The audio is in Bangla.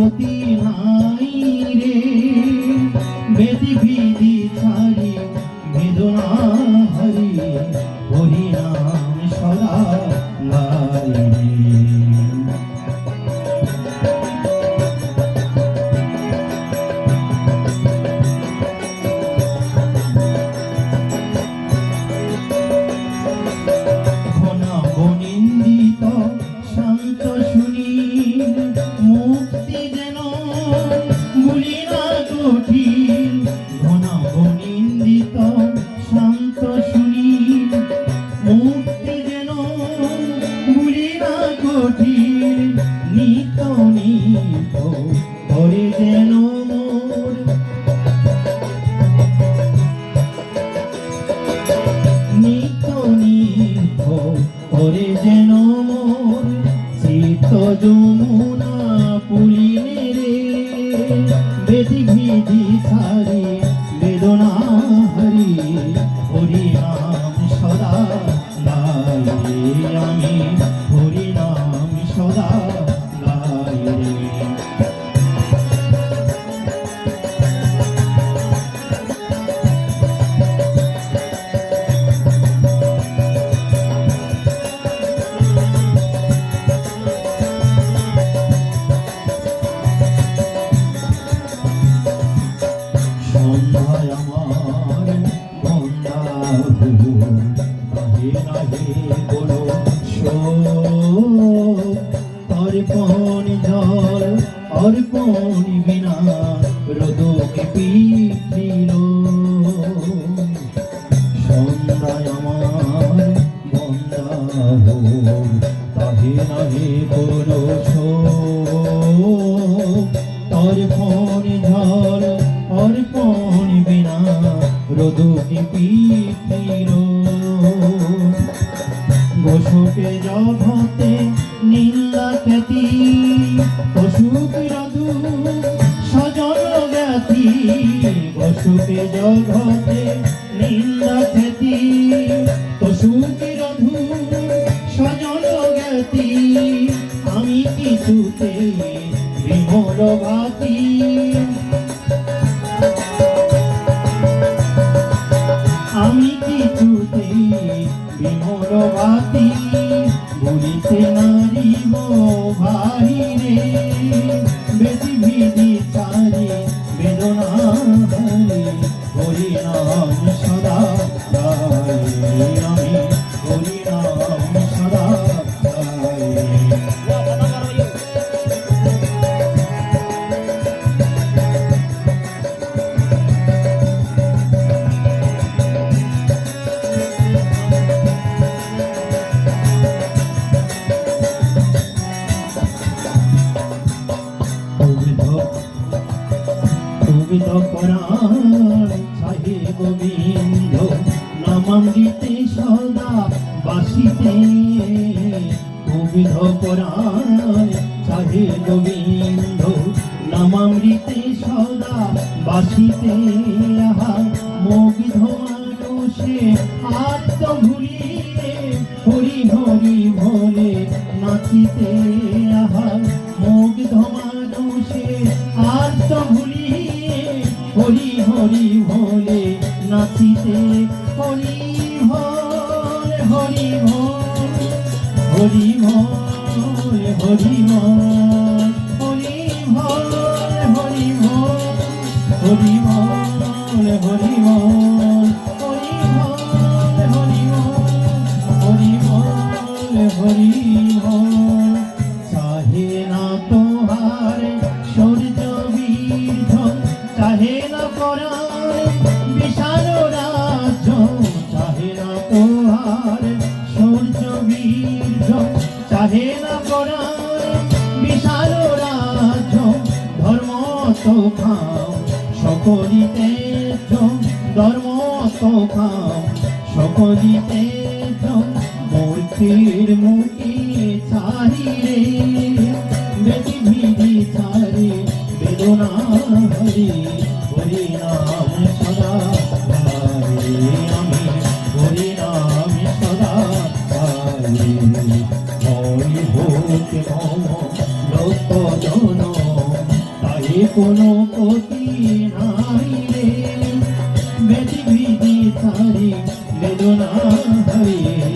গতি নাই রে, বেদি বিধি ছাড়ি বেদনা হরি, হরি নাম সদা লাই রে। শান্ত শুনি মুক্তি যেন ভুলি না কঠিন, ঘনা বনিন্দিত শান্ত শুনি মুক্তি যেন ভুলি না কঠিন, নিত নিত করে যেন মোর, নিত নিত করে যেন মোর চিত্ত যমুনা পুলিনে রে, বেদি বিধি ছাড়ি বেদনা হরি, হরি নাম সদা লাই রে, আমি হরি নাম সদা লাই রে। সন্ধ্যায় আমার বন্দা ভুবন, নাহে নাহে বলো শোক, অর্পণ জল অর্পণ বিনা রোদকে পিছিল। সন্ধ্যায় আমার বন্দা ভুবন, নাহে নাহে বলো শোক, অর্পণ জল অর্পণ বিনা রোদকে পিছিল। গোসুকে জগতে নিন্দা খ্যাতি, অসুখ রধু সজন জ্ঞাতি, গোসুকে জগতে নিন্দা খ্যাতি, অসুখ রধু সজন জ্ঞাতি, আমি কিছুতে বিমল ভাতি, আমি কিছুতে বিমল ভাতি, বলিতে নারিব ভাই রে, বেদি বিধি ছাড়ি বেদনা হরি, হরি নাম সদা লাই রে, আমি হরি নাম সদা লাই রে। পরাণ ছাহে গোবিন্দ নামামৃতে সদা বাসিতে, গোবিন্দ পরাণ ছাহে গোবিন্দ নামামৃতে সদা বাসিতে, আহা মুগ্ধ মানুষে আত্ম ভুলিয়ে হরি হরি ভোলে নাচিতে, আহা মুগ্ধ মানুষে আত্ম ভুলিয়ে হরি হরি ভোলে নাচিতে, হরি ভোল হরি ভোল, হরি ভোল হরি ভোল, হরি ভোল হরি ভোল, হরি ভোল হরি ভোল, হরি ভোল হরি ভোল, হরি ভোল হরি ভোল। চাহে না তোহার সূর্য বীর্য, চাহে না পরাণ বিশাল রাজ্য, চাহে না তোহার সূর্য বীর্য, চাহে না পরাণ বিশাল রাজ্য, ধর্ম তো খাও সকলিতে, ধর্ম তো খাও সকলিতে, মূর্তির মুখে ছাড়ি রে, বেদি বিধি ছাড়ি বেদনা হরি, হরি নাম সদা লাই রে, আমি হরি নাম সদা লাই রে। হরি হোক মম লোক জন কোনো ক্ষতি নাই রে, ব্যথি ভীতি ছাড়ি বেদনা হারিয়ে